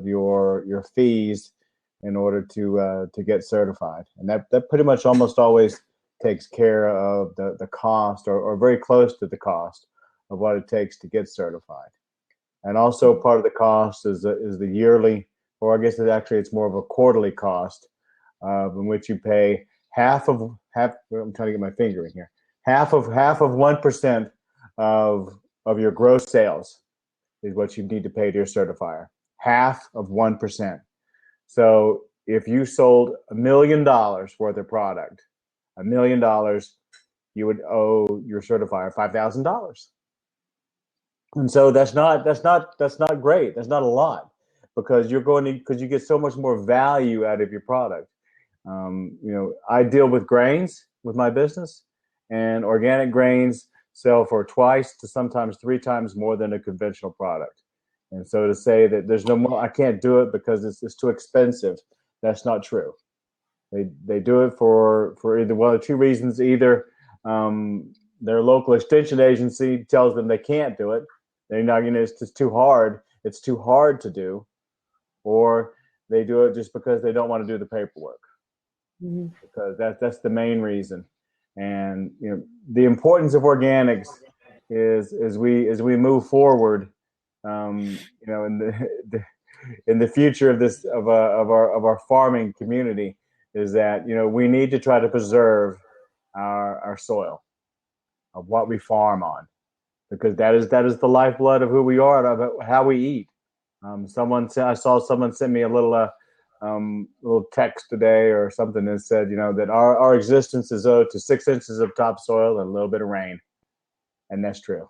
of your fees in order to get certified, and that pretty much almost always takes care of the cost or very close to the cost of what it takes to get certified. And also part of the cost is the yearly, or I guess it's more of a quarterly cost, in which you pay half. I'm trying to get my finger in here. Half of 1% of your gross sales is what you need to pay to your certifier. Half of 1%. So if you sold $1 million worth of product, $1 million, you would owe your certifier $5,000. And so that's not great. That's not a lot, because you get so much more value out of your product. I deal with grains with my business, and organic grains sell for twice to sometimes 3 times more than a conventional product. And so to say that there's no more, I can't do it because it's too expensive, that's not true. They do it for either one of 2 reasons. Either their local extension agency tells them they can't do it. They're not, it's just too hard. It's too hard to do, or they do it just because they don't want to do the paperwork. Mm-hmm. Because that's the main reason. And the importance of organics is as we move forward, in the future of our farming community, is that we need to try to preserve our soil, of what we farm on, because that is the lifeblood of who we are, of how we eat. I saw someone send me a little text today or something that said, that our existence is owed to 6 inches of topsoil and a little bit of rain. And that's true.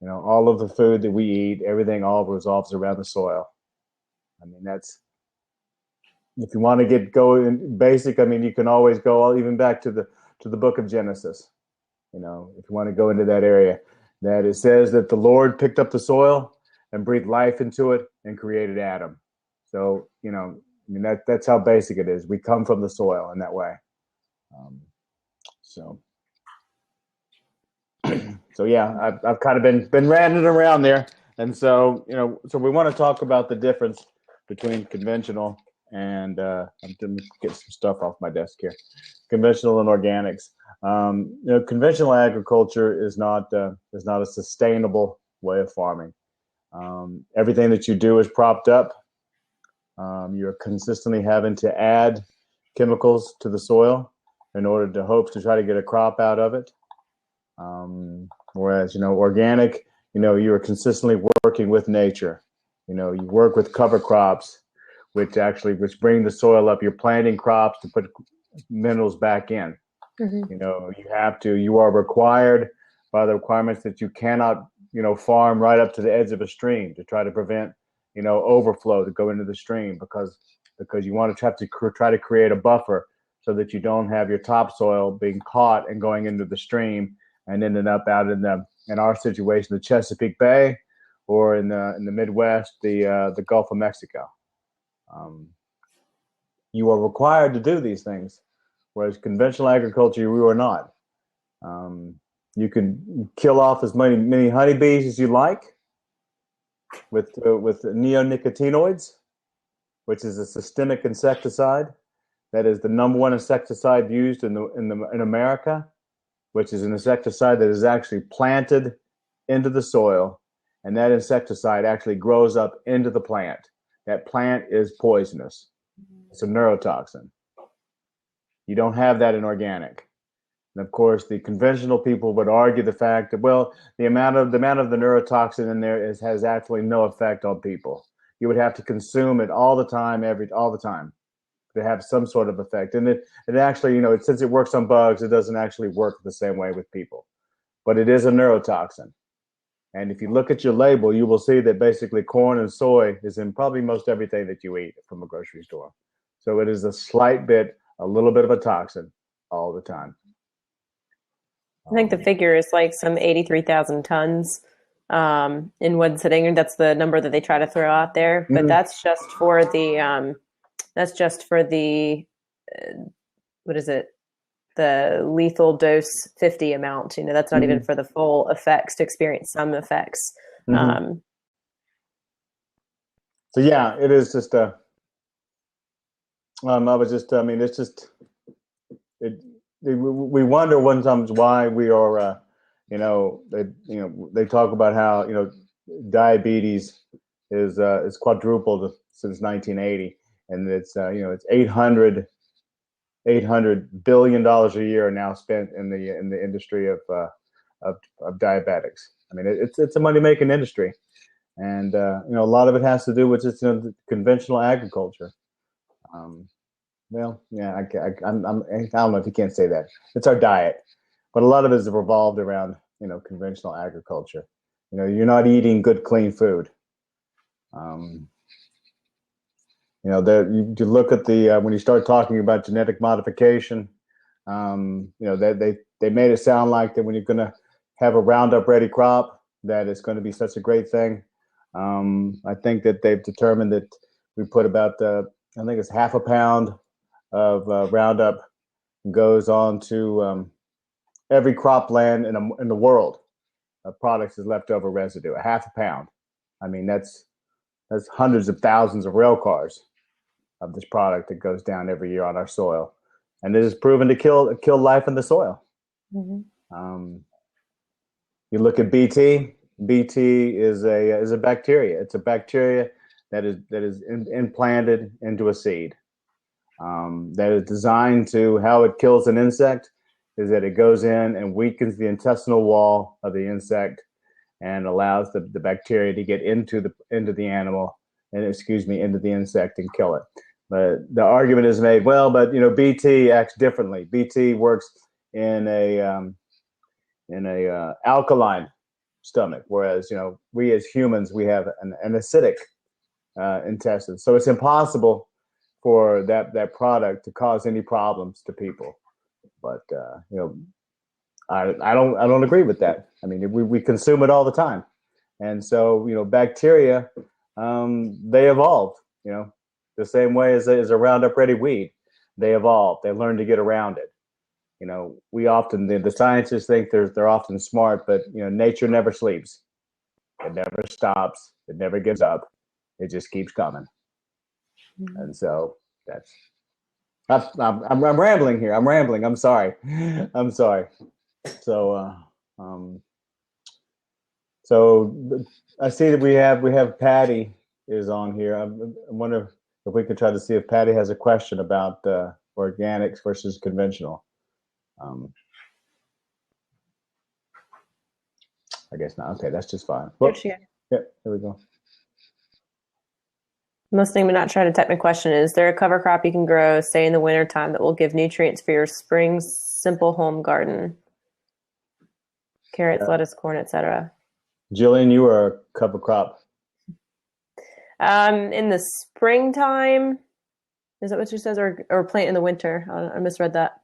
All of the food that we eat, everything all revolves around the soil. I mean, if you want to get going basic, you can always go even back to the book of Genesis. If you want to go into that area, that it says that the Lord picked up the soil and breathed life into it and created Adam. So, that's how basic it is. We come from the soil in that way. So yeah, I've kind of been ranting around there. And so, so we want to talk about the difference between conventional and I'm going to get some stuff off my desk here. Conventional and organics. Conventional agriculture is not a sustainable way of farming. Everything that you do is propped up. You're consistently having to add chemicals to the soil in order to hope to try to get a crop out of it. Whereas, organic, you are consistently working with nature. You work with cover crops, which bring the soil up. You're planting crops to put minerals back in. Mm-hmm. You are required by the requirements that you cannot, farm right up to the edge of a stream to try to prevent, overflow to go into the stream, because you want to try to create a buffer so that you don't have your topsoil being caught and going into the stream and ending up out in our situation, the Chesapeake Bay, or in the Midwest, the Gulf of Mexico. You are required to do these things, whereas conventional agriculture, we are not. You can kill off as many honeybees as you like with neonicotinoids, which is a systemic insecticide. That is the number 1 insecticide used in America, which is an insecticide that is actually planted into the soil, and that insecticide actually grows up into the plant. That plant is poisonous. It's a neurotoxin. You don't have that in organic. And of course, the conventional people would argue the fact that, well, the amount of the neurotoxin in there has actually no effect on people. You would have to consume it all the time, all the time, to have some sort of effect. And it actually, since it works on bugs, it doesn't actually work the same way with people. But it is a neurotoxin. And if you look at your label, you will see that basically corn and soy is in probably most everything that you eat from a grocery store. So it is a little bit of a toxin all the time. I think the figure is like some 83,000 tons in one sitting, and that's the number that they try to throw out there. But that's just for the what is it? The lethal dose 50 amount. That's not even for the full effects, to experience some effects. So yeah, it is just a. I was just. I mean, it's just. We wonder sometimes why we are. They talk about how diabetes is quadrupled since 1980, and it's 800 billion dollars a year now spent in the industry of diabetics. I mean, it's a money making industry, and a lot of it has to do with just conventional agriculture. Well, yeah, I don't know if you can't say that. It's our diet, but a lot of it is revolved around conventional agriculture. You're not eating good, clean food. Um, you look at when you start talking about genetic modification, they made it sound like that when you're going to have a Roundup Ready crop, that it's going to be such a great thing. I think that they've determined that we put about I think it's half a pound of Roundup goes on to every cropland in the world. Products is leftover residue, a half a pound. I mean, that's hundreds of thousands of rail cars of this product that goes down every year on our soil, and it is proven to kill life in the soil. Mm-hmm. You look at BT. BT is a bacteria. It's a bacteria that is implanted into a seed. That is designed to how it kills an insect is that it goes in and weakens the intestinal wall of the insect and allows the bacteria to get into the animal and into the insect and kill it. But the argument is made, well, but BT acts differently. BT works in a alkaline stomach, whereas we as humans, we have an acidic intestine, so it's impossible for that product to cause any problems to people. But I don't agree with that. I mean, we consume it all the time, and so bacteria they evolved. The same way as a Roundup Ready weed, they evolved. They learned to get around it. We often the scientists think they're often smart, but nature never sleeps. It never stops. It never gives up. It just keeps coming. Mm-hmm. And so I'm rambling here. I'm rambling. I'm sorry. I'm sorry. So I see that we have Patty is on here. I wonder if we could try to see if Patty has a question about organics versus conventional. I guess not. Okay, that's just fine. Well, yeah, there we go. I'm listening but not trying to type my question. Is there a cover crop you can grow, say in the wintertime, that will give nutrients for your spring simple home garden? Carrots, lettuce, corn, etc. Jillian, you are a cover crop. In the springtime, is that what she says, or plant in the winter? I misread that.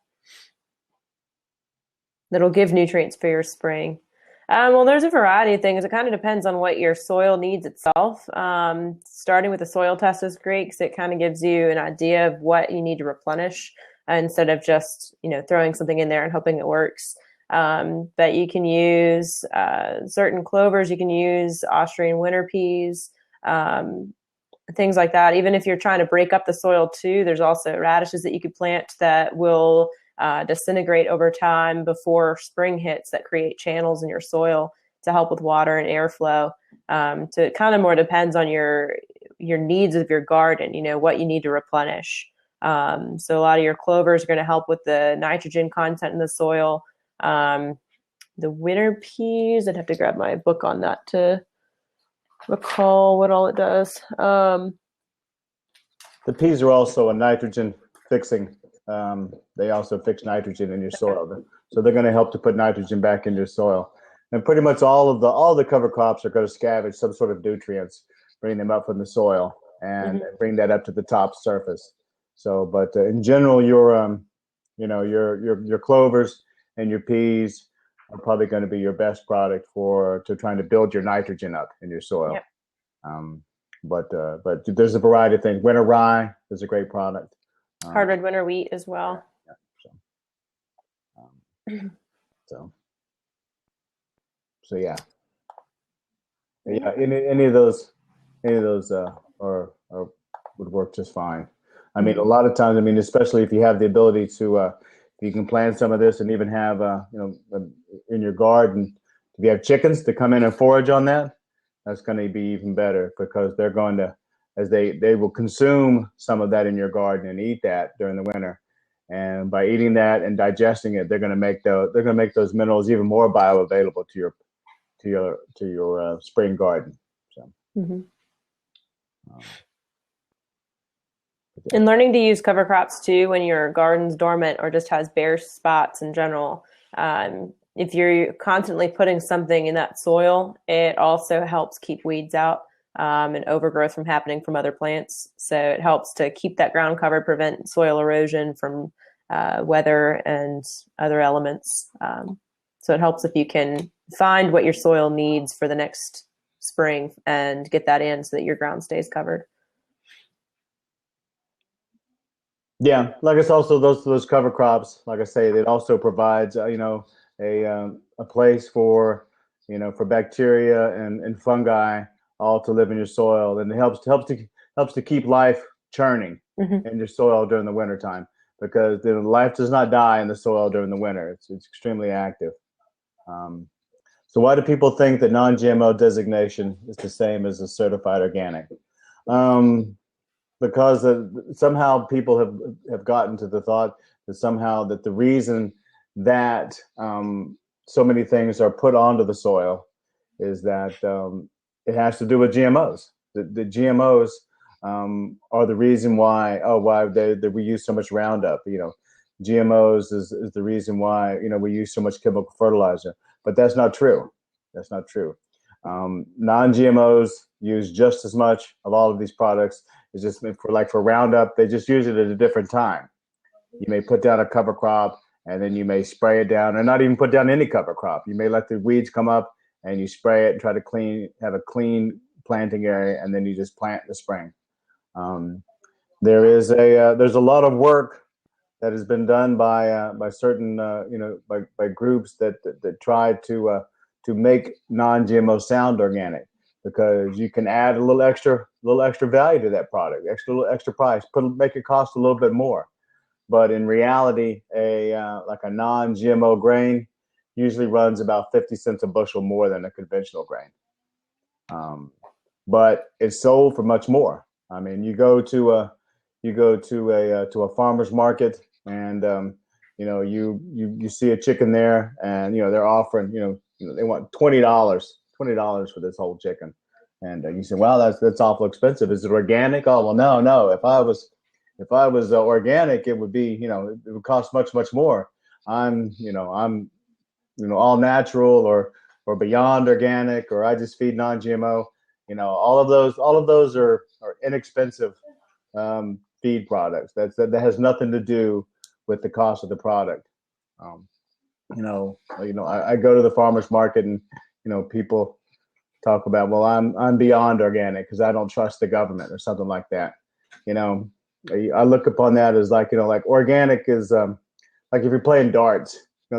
That'll give nutrients for your spring. Well, there's a variety of things. It kind of depends on what your soil needs itself. Starting with a soil test is great because it kind of gives you an idea of what you need to replenish instead of just throwing something in there and hoping it works. But you can use certain clovers. You can use Austrian winter peas, things like that. Even if you're trying to break up the soil too, there's also radishes that you could plant that will disintegrate over time before spring hits, that create channels in your soil to help with water and airflow. So it kind of more depends on your needs of your garden, what you need to replenish. So a lot of your clovers are going to help with the nitrogen content in the soil. The winter peas, I'd have to grab my book on that to recall what all it does. The peas are also a nitrogen fixing. They also fix nitrogen in your soil, so they're going to help to put nitrogen back in your soil. And pretty much all the cover crops are going to scavenge some sort of nutrients, bring them up from the soil and bring that up to the top surface. So, but in general, your clovers and your peas are probably going to be your best product to trying to build your nitrogen up in your soil. Yep. But there's a variety of things. Winter rye is a great product. Hard red winter wheat as well. So yeah. Any of those or would work just fine. I mean, a lot of times, I mean, especially if you have the ability to, you can plant some of this and even have, in your garden, if you have chickens to come in and forage on that, that's going to be even better because they're going to, as they will consume some of that in your garden and eat that during the winter. And by eating that and digesting it, they're going to make those minerals even more bioavailable to your spring garden. So. Mm-hmm. Yeah. And learning to use cover crops too when your garden's dormant or just has bare spots in general. If you're constantly putting something in that soil, it also helps keep weeds out and overgrowth from happening from other plants. So it helps to keep that ground covered, prevent soil erosion from weather and other elements. So it helps if you can find what your soil needs for the next spring and get that in so that your ground stays covered. Yeah, like it's also those cover crops. Like I say, it also provides a place for for bacteria and fungi all to live in your soil, and it helps to keep life churning in your soil during the wintertime because life does not die in the soil during the winter. It's extremely active. So why do people think that non-GMO designation is the same as a certified organic? Because somehow people have gotten to the thought that somehow that the reason that so many things are put onto the soil is that it has to do with GMOs. The GMOs are the reason why we use so much Roundup. GMOs is the reason why we use so much chemical fertilizer, but that's not true. That's not true. Non-GMOs use just as much of all of these products. It's just for Roundup, they just use it at a different time. You may put down a cover crop and then you may spray it down, or not even put down any cover crop. You may let the weeds come up and you spray it and try to have a clean planting area, and then you just plant in the spring. There's a lot of work that has been done by certain by groups that try to make non-GMO sound organic, because you can add a little extra value to that product, extra price, make it cost a little bit more. But in reality, like a non-GMO grain usually runs about 50 cents a bushel more than a conventional grain. But it's sold for much more. I mean, you go to a farmer's market, and you see a chicken there, and they're offering they want $20 for this whole chicken, and you say, well, that's awful expensive. Is it organic? Oh, well, no. If I was organic, it would be it would cost much more. I'm all natural or beyond organic, or I just feed non-GMO. All of those are inexpensive feed products. That has nothing to do with the cost of the product. I go to the farmer's market, and people talk about, well, I'm beyond organic because I don't trust the government or something like that. I look upon that as like organic is like if you're playing darts,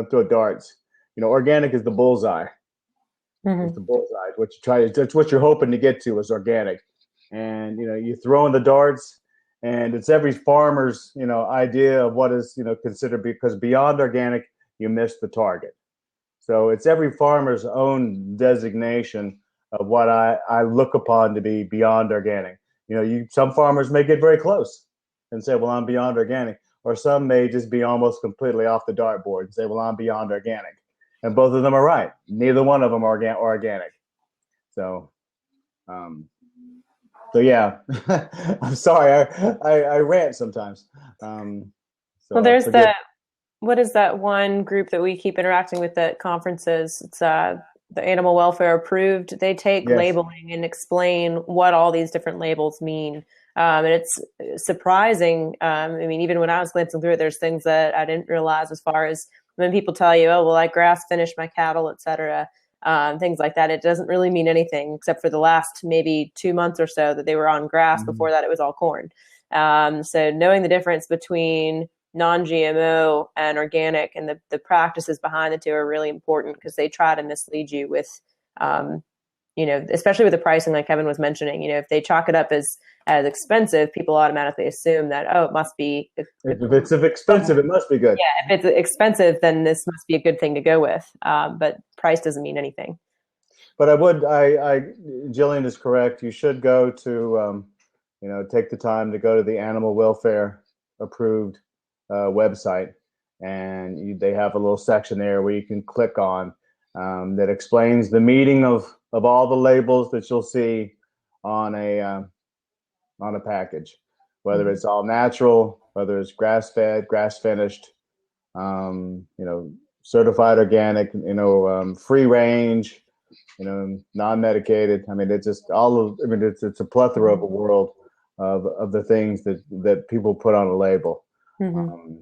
throw darts. Organic is the bullseye. Mm-hmm. It's the bullseye. That's what you're hoping to get to is organic, and you throw in the darts, and it's every farmer's idea of what is considered, because beyond organic you miss the target. So it's every farmer's own designation of what I look upon to be beyond organic. Some farmers may get very close and say, well, I'm beyond organic, or some may just be almost completely off the dartboard and say, well, I'm beyond organic. And both of them are right. Neither one of them are organic. So, yeah, I'm sorry. I rant sometimes. Well, there's what is that one group that we keep interacting with at conferences? It's the Animal Welfare Approved. They take labeling and explain what all these different labels mean. And it's surprising. I mean, even when I was glancing through it, there's things that I didn't realize, as far as when people tell you, oh, well, I grass finished my cattle, et cetera, things like that. It doesn't really mean anything except for the last maybe 2 months or so that they were on grass. Mm-hmm. Before that, it was all corn. So knowing the difference between non-GMO and organic and the practices behind the two are really important, because they try to mislead you with especially with the pricing, like Kevin was mentioning, if they chalk it up as expensive, people automatically assume that, oh, it must be. If it's expensive, it must be good. Yeah, if it's expensive, then this must be a good thing to go with. But price doesn't mean anything. But Jillian is correct. You should go to, take the time to go to the animal welfare approved website, and they have a little section there where you can click on that explains the meaning of all the labels that you'll see on a package, whether it's all natural, whether it's grass fed, grass finished, certified organic, free range, non-medicated. I mean, it's just it's a plethora of a world of the things that people put on a label. Mm-hmm.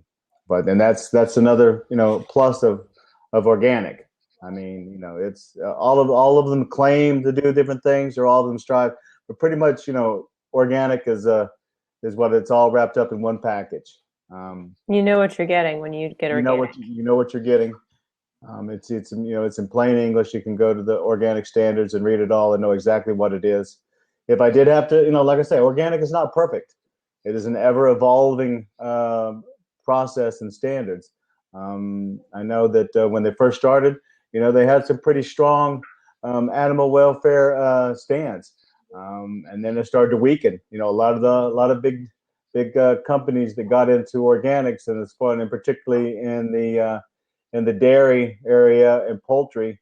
But then that's another, plus of organic. I mean, it's all of them claim to do different things, or all of them strive, but pretty much, organic is what it's all wrapped up in one package. You know what you're getting when you get organic. You know what you're getting. It's in plain English. You can go to the organic standards and read it all and know exactly what it is. If I did have to, like I say, organic is not perfect. It is an ever evolving process and standards. I know that when they first started, they had some pretty strong animal welfare stands, and then it started to weaken. A lot of big companies that got into organics, and it's fun, and particularly in the dairy area and poultry,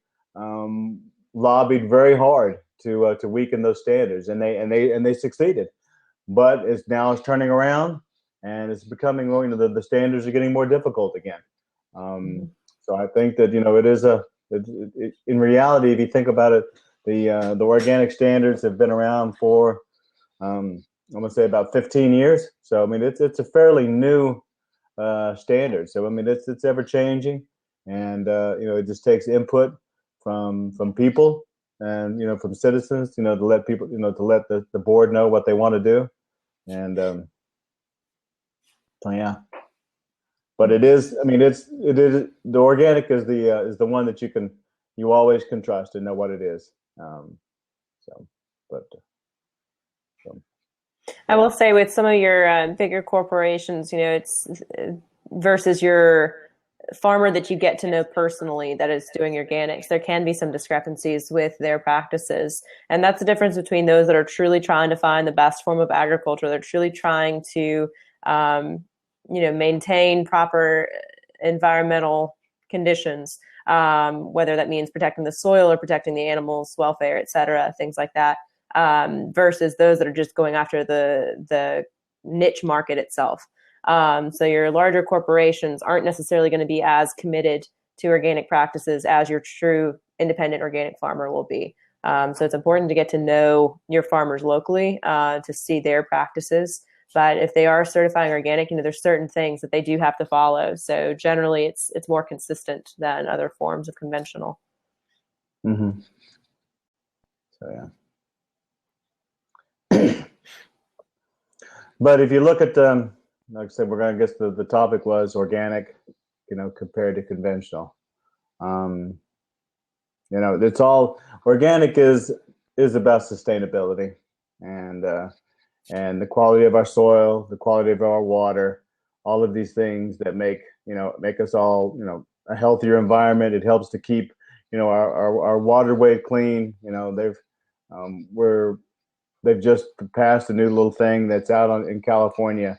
lobbied very hard to weaken those standards, and they succeeded. But it's turning around, and it's becoming, the standards are getting more difficult again. So I think that it is in reality, if you think about it, the organic standards have been around for I'm gonna say about 15 years. So I mean, it's a fairly new standard. So I mean, it's ever changing, and it just takes input from people, and from citizens, to let people, to let the board know what they want to do, and so yeah. But it is, I mean, it is the organic is the one that you always can trust and know what it is. I will say, with some of your bigger corporations, it's versus your farmer that you get to know personally that is doing organics, there can be some discrepancies with their practices. And that's the difference between those that are truly trying to find the best form of agriculture. They're truly trying to, maintain proper environmental conditions, whether that means protecting the soil or protecting the animals' welfare, et cetera, things like that. Versus those that are just going after the niche market itself. So your larger corporations aren't necessarily going to be as committed to organic practices as your true independent organic farmer will be. So it's important to get to know your farmers locally to see their practices. But if they are certifying organic, there's certain things that they do have to follow. So generally, it's more consistent than other forms of conventional. Mm-hmm. So yeah. But if you look at like I said, we're going to guess the topic was organic, compared to conventional. It's all organic is about sustainability and the quality of our soil, the quality of our water, all of these things that make us all, a healthier environment. It helps to keep, our waterway clean. They've just passed a new little thing that's out in California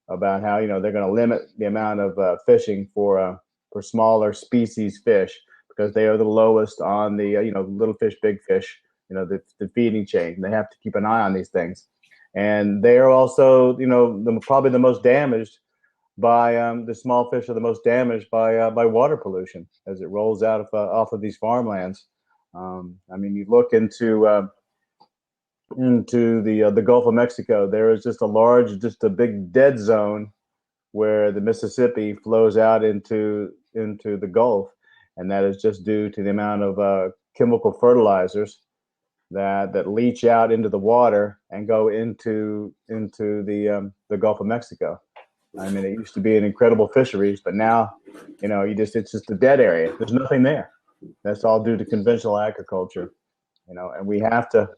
about how they're going to limit the amount of fishing for smaller species fish, because they are the lowest on the little fish, big fish, the feeding chain. They have to keep an eye on these things, and they are also probably the most damaged by the small fish are the most damaged by water pollution as it rolls out off of these farmlands. I mean, you look into the Gulf of Mexico, there is just a big dead zone where the Mississippi flows out into the Gulf, and that is just due to the amount of chemical fertilizers that leach out into the water and go into the Gulf of Mexico. I mean, it used to be an incredible fisheries, but now, it's just a dead area. There's nothing there. That's all due to conventional agriculture. And we have to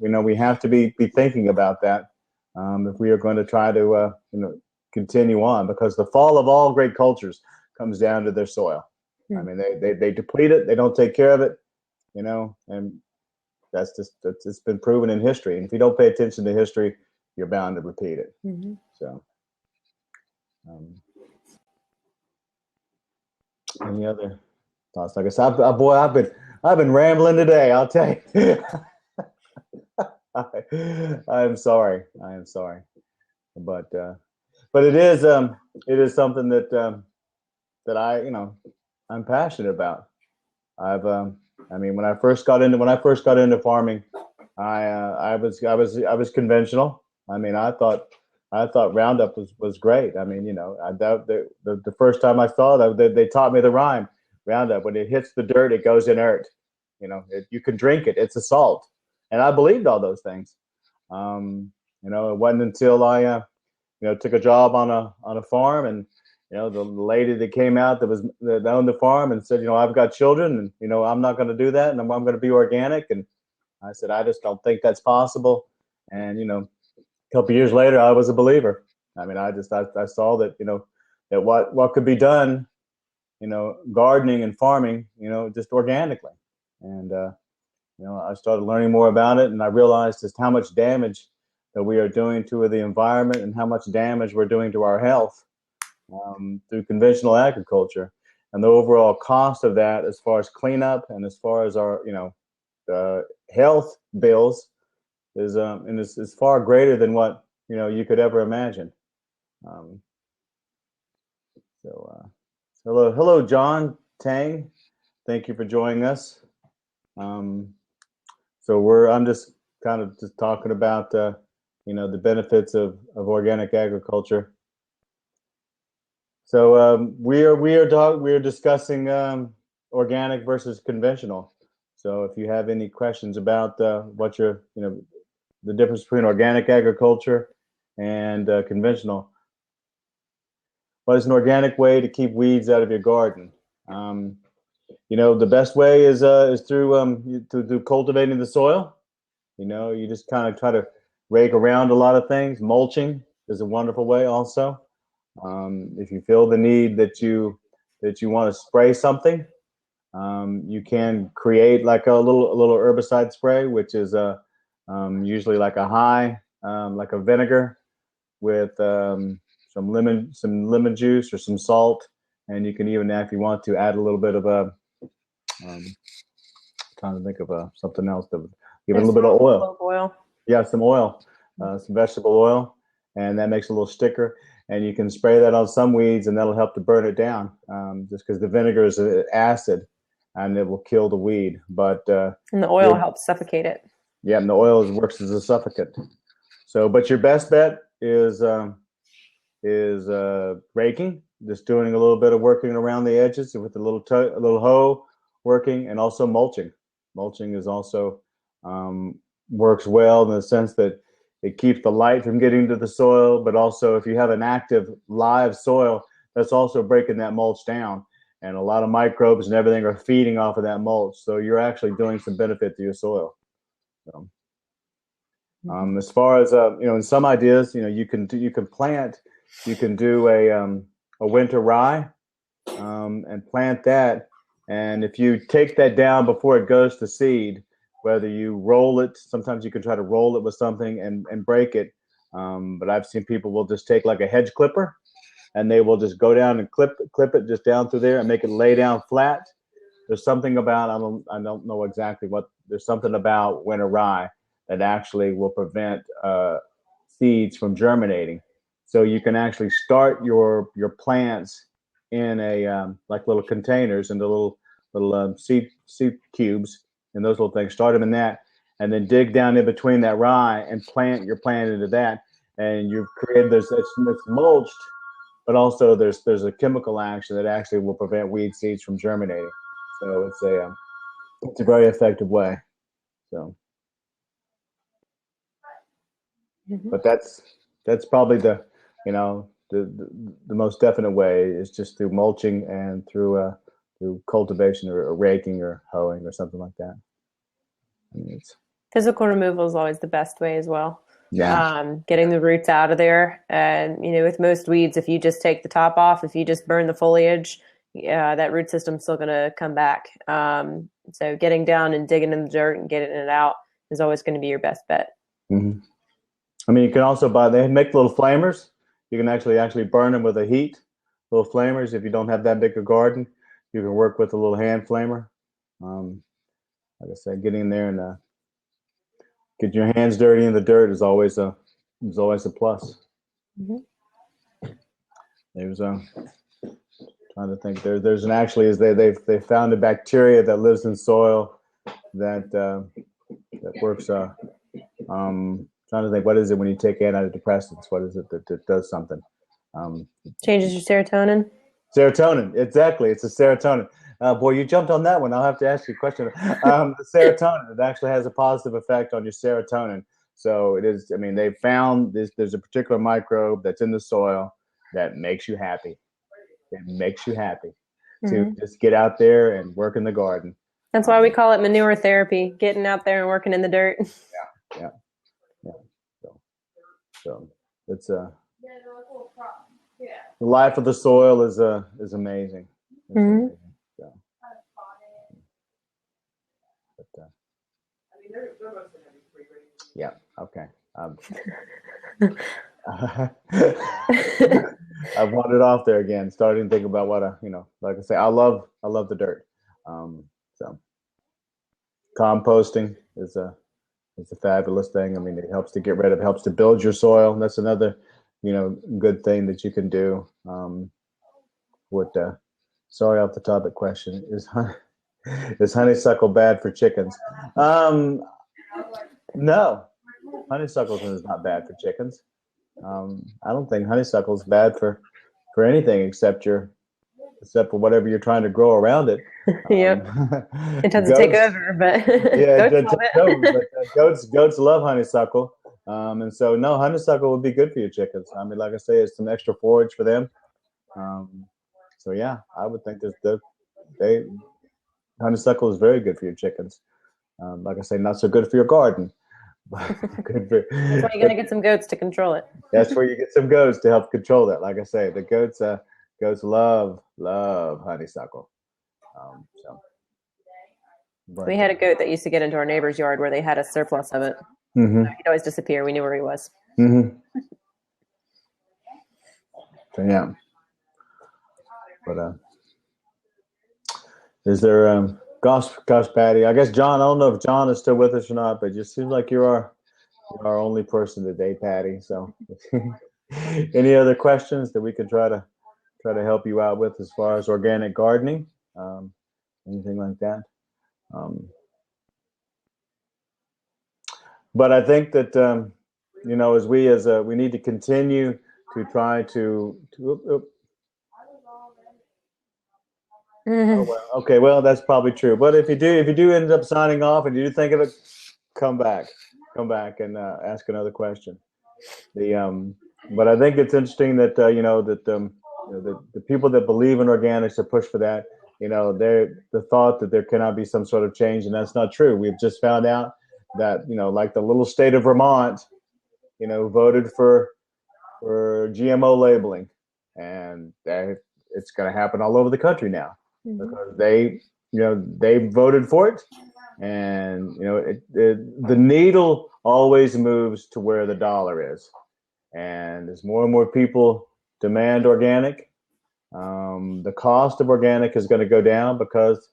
be thinking about that if we are going to try to continue on, because the fall of all great cultures comes down to their soil. I mean, they deplete it, they don't take care of it, and it's been proven in history. And if you don't pay attention to history, you're bound to repeat it. Mm-hmm. So, any other thoughts? Like I said, I've been rambling today. I'll tell you. I am sorry. But it is something that I'm passionate about. When I first got into farming, I was conventional. I mean, I thought Roundup was great. I mean, the first time I saw that, they taught me the rhyme. Roundup, when it hits the dirt, it goes inert. You can drink it. It's a salt. And I believed all those things. It wasn't until I took a job on a farm, and the lady that came out that owned the farm and said, I've got children, and I'm not going to do that, and I'm going to be organic. And I said, I just don't think that's possible. And a couple of years later, I was a believer. I mean, I saw that that what could be done, gardening and farming, just organically. And I started learning more about it, and I realized just how much damage that we are doing to the environment and how much damage we're doing to our health through conventional agriculture. And the overall cost of that, as far as cleanup and as far as our health bills, is far greater than what you could ever imagine. Hello, John Tang. Thank you for joining us. I'm just kind of just talking about the benefits of organic agriculture. So we are discussing organic versus conventional. So if you have any questions about what the difference between organic agriculture and conventional. What is an organic way to keep weeds out of your garden? The best way is through cultivating the soil. You just kind of try to rake around a lot of things. Mulching is a wonderful way also. If you feel the need that you want to spray something, you can create like a little herbicide spray, which is usually like like a vinegar with some lemon juice or some salt, and you can even, if you want to, add a little bit of trying to think of something else that would give it a little bit of oil. Yeah, some oil, some vegetable oil, and that makes a little sticker. And you can spray that on some weeds, and that'll help to burn it down. Just because the vinegar is acid, and it will kill the weed. But and the oil helps suffocate it. Yeah, and the oil works as a suffocant. So, but your best bet is raking, just doing a little bit of working around the edges with a little hoe, working, and also mulching. Mulching is also works well in the sense that it keeps the light from getting to the soil, but also if you have an active live soil, that's also breaking that mulch down. And a lot of microbes and everything are feeding off of that mulch. So you're actually doing some benefit to your soil. So, as far as in some ideas, you can do a winter rye and plant that. And if you take that down before it goes to seed, whether you roll it, sometimes you can try to roll it with something and break it. But I've seen people will just take like a hedge clipper, and they will just go down and clip it just down through there and make it lay down flat. There's something about, I don't know exactly what, there's something about winter rye that actually will prevent seeds from germinating. So you can actually start your plants in a like little containers and the little seed cubes and those little things. Start them in that, and then dig down in between that rye and plant your plant into that. And you've created it's mulched, but also there's a chemical action that actually will prevent weed seeds from germinating. So it's a very effective way. So, but that's probably the most definite way is just through mulching and through cultivation or raking or hoeing or something like that. I mean, Physical removal is always the best way as well. Yeah. Getting the roots out of there. And, with most weeds, if you just take the top off, if you just burn the foliage, that root system's still going to come back. So getting down and digging in the dirt and getting it out is always going to be your best bet. Mm-hmm. I mean, you can also they make little flamers. You can actually burn them with a heat, little flamers. If you don't have that big a garden, you can work with a little hand flamer. Like I said, getting in there and get your hands dirty in the dirt is always a plus. Mm-hmm. There's trying to think. There's an actually is they found a bacteria that lives in soil that works. Trying to think, what is it when you take antidepressants? What is it that does something? Changes your serotonin. Serotonin, exactly. It's a serotonin. Boy, you jumped on that one. I'll have to ask you a question. The serotonin, it actually has a positive effect on your serotonin. So it is. I mean, they found there's a particular microbe that's in the soil that makes you happy. It makes you happy to just get out there and work in the garden. That's why we call it manure therapy. Getting out there and working in the dirt. Yeah. So it's the life of the soil is amazing. Mm-hmm. So, but, yeah. Okay. I've wandered off there again, starting to think about what like I say, I love the dirt. So composting is a fabulous thing. I mean, it helps to build your soil. And that's another, good thing that you can do. Sorry, off the topic question is honeysuckle bad for chickens? No, honeysuckle is not bad for chickens. I don't think honeysuckle is bad for anything except for whatever you're trying to grow around it. Yep. It doesn't take over, but yeah, goats love honeysuckle. And so no, honeysuckle would be good for your chickens. I mean, like I say, it's some extra forage for them. So yeah, I would think honeysuckle is very good for your chickens. Like I say, not so good for your garden. That's why you're gonna get some goats to control it. That's where you get some goats to help control that. Like I say, the goats love honeysuckle. We had a goat that used to get into our neighbor's yard where they had a surplus of it. Mm-hmm. He'd always disappear. We knew where he was. Mm-hmm. So yeah, but is there gosh, Patty? I guess John. I don't know if John is still with us or not, but it just seems like you're our only person today, Patty. So, any other questions that we can try to help you out with as far as organic gardening, anything like that? But I think that we need to continue to try to. Oh, well, okay, well that's probably true. But if you do end up signing off and you do think of it, come back and ask another question. But I think it's interesting that the people that believe in organics that push for that, the thought that there cannot be some sort of change, and that's not true. We've just found out that like the little state of Vermont, voted for GMO labeling, and it's going to happen all over the country now because they voted for it, and the needle always moves to where the dollar is, and as more and more people demand organic, the cost of organic is going to go down because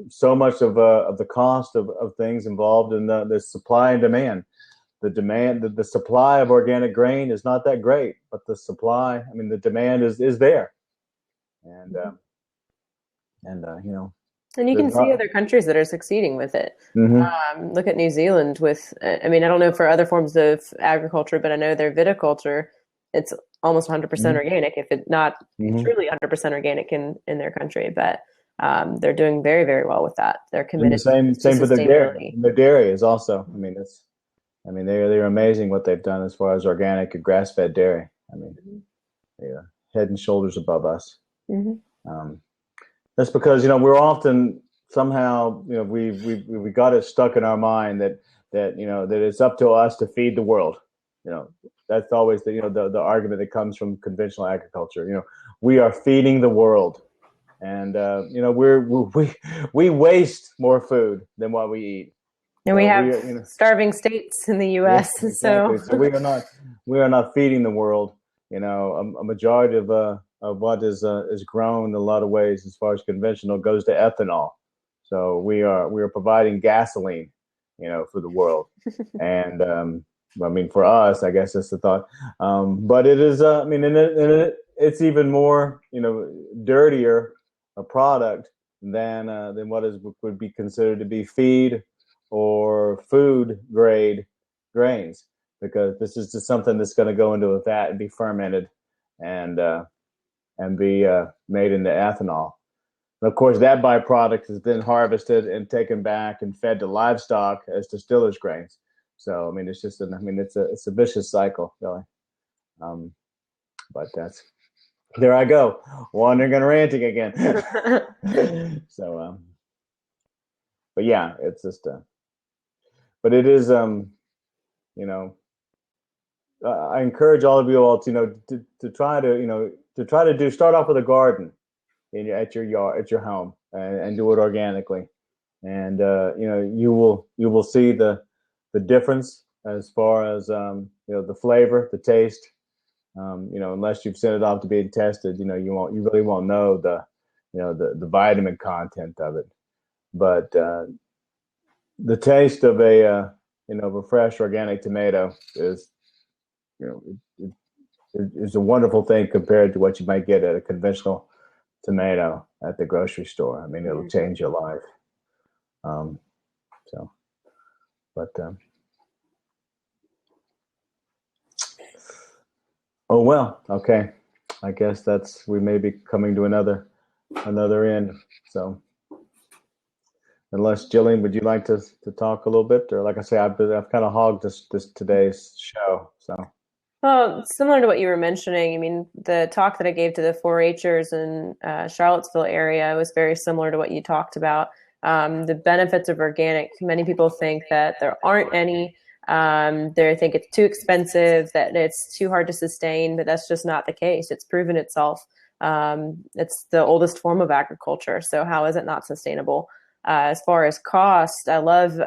so much of the cost of things involved in the supply and demand. The supply of organic grain is not that great, but the demand is there, and and you can see other countries that are succeeding with it. Mm-hmm. Look at New Zealand I don't know for other forms of agriculture, but I know their viticulture, it's almost 100% organic, if it's not truly 100% organic in their country. But they're doing very, very well with that. They're committed. Same for their dairy. Their dairy is also. They're amazing what they've done as far as organic and grass-fed dairy. They're head and shoulders above us. Mm-hmm. That's because we're often somehow we got it stuck in our mind that that that it's up to us to feed the world. That's always the argument that comes from conventional agriculture. We are feeding the world, and we waste more food than what we eat. And we have starving states in the U.S. Yeah, exactly. So we are not feeding the world. A majority of what is grown in a lot of ways, as far as conventional, goes to ethanol. So we are providing gasoline, for the world, and for us, I guess that's the thought. But it is, it's even more, dirtier a product than what would be considered to be feed or food grade grains, because this is just something that's going to go into a vat and be fermented and be made into ethanol. And of course, that byproduct is then harvested and taken back and fed to livestock as distiller's grains. So it's just it's a vicious cycle, really. But there I go, wandering and ranting again. So but yeah, it's just but it is I encourage all of you all to to try to start off with a garden at your home, and do it organically, and you will see the difference as far as the flavor, the taste. Unless you've sent it off to be tested, you really won't know the vitamin content of it. But the taste of a fresh organic tomato is is a wonderful thing compared to what you might get at a conventional tomato at the grocery store. It'll change your life. Oh well, okay. I guess we may be coming to another end. So, unless Jillian, would you like to talk a little bit, or like I say, I've kind of hogged this today's show. So. Well, similar to what you were mentioning, the talk that I gave to the 4-Hers in Charlottesville area was very similar to what you talked about. The benefits of organic. Many people think that there aren't any. They think it's too expensive, that it's too hard to sustain, but that's just not the case. It's proven itself. It's the oldest form of agriculture. So how is it not sustainable? As far as cost, I love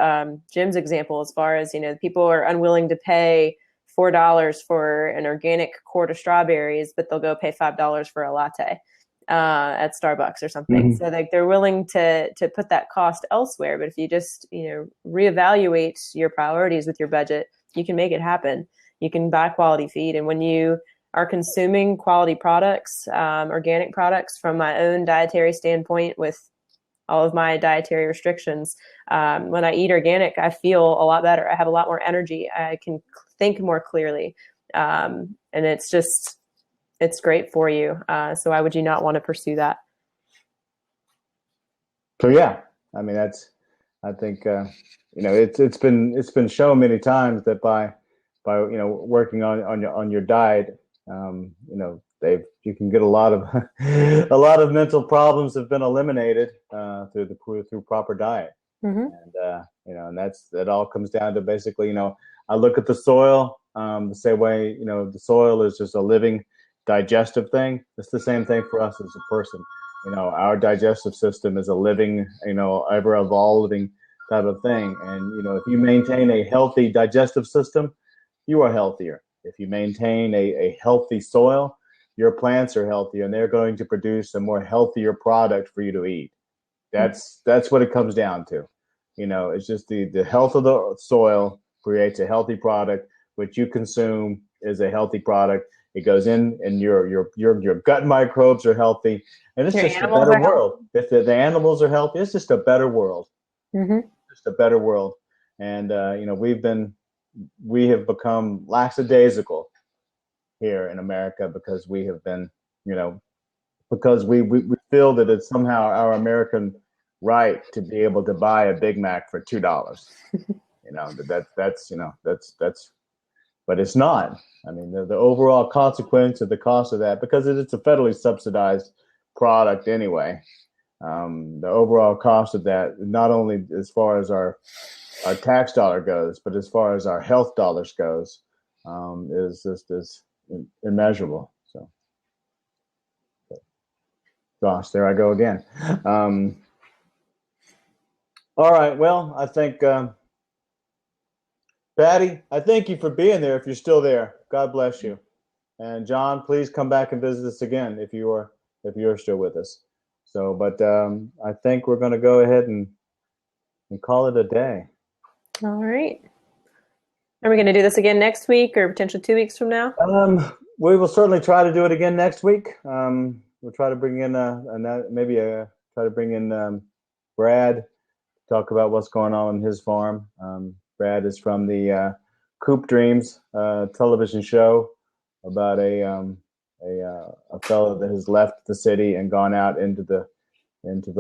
Jim's example as far as, people are unwilling to pay $4 for an organic quart of strawberries, but they'll go pay $5 for a latte at Starbucks or something. Mm-hmm. So they're willing to put that cost elsewhere. But if you just reevaluate your priorities with your budget, you can make it happen. You can buy quality feed, and when you are consuming quality products, organic products, from my own dietary standpoint, with all of my dietary restrictions, when I eat organic, I feel a lot better. I have a lot more energy. I can think more clearly. And it's great for you. So why would you not want to pursue that? So yeah, I think it's been shown many times that by working on your diet, you can get a lot of mental problems have been eliminated through proper diet. Mm-hmm. And that all comes down to basically, I look at the soil the same way, the soil is just a living digestive thing. It's the same thing for us as a person. Our digestive system is a living, ever evolving type of thing. And, if you maintain a healthy digestive system, you are healthier. If you maintain a healthy soil, your plants are healthier, and they're going to produce a more healthier product for you to eat. That's what it comes down to. It's just the health of the soil creates a healthy product, which you consume is a healthy product. It goes in, and your gut microbes are healthy, and it's just a better world. If the animals are healthy, it's just a better world. Mm-hmm. Just a better world. And we have become lackadaisical here in America because we have been, because we feel that it's somehow our American right to be able to buy a Big Mac for $2. That's but it's not. The overall consequence of the cost of that, because it's a federally subsidized product anyway, The overall cost of that, not only as far as our tax dollar goes, but as far as our health dollars goes, is just is immeasurable. So, gosh, there I go again. All right. Well, I think, Patty, I thank you for being there. If you're still there, God bless you. And John, please come back and visit us again if you're still with us. So, but I think we're going to go ahead and call it a day. All right. Are we going to do this again next week or potentially 2 weeks from now? We will certainly try to do it again next week. We'll try to bring in try to bring in Brad to talk about what's going on in his farm. Brad is from the Coop Dreams television show about a fellow that has left the city and gone out into the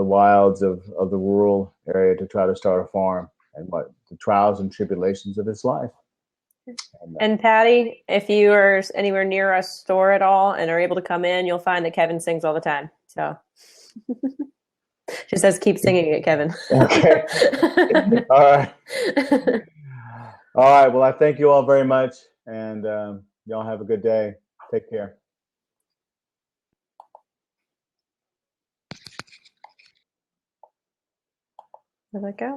wilds of the rural area to try to start a farm, and what the trials and tribulations of his life. And Patty, if you are anywhere near a store at all and are able to come in, you'll find that Kevin sings all the time. So she says, keep singing it, Kevin. Okay. All right. All right. Well, I thank you all very much, and y'all have a good day. Take care. Where'd that go?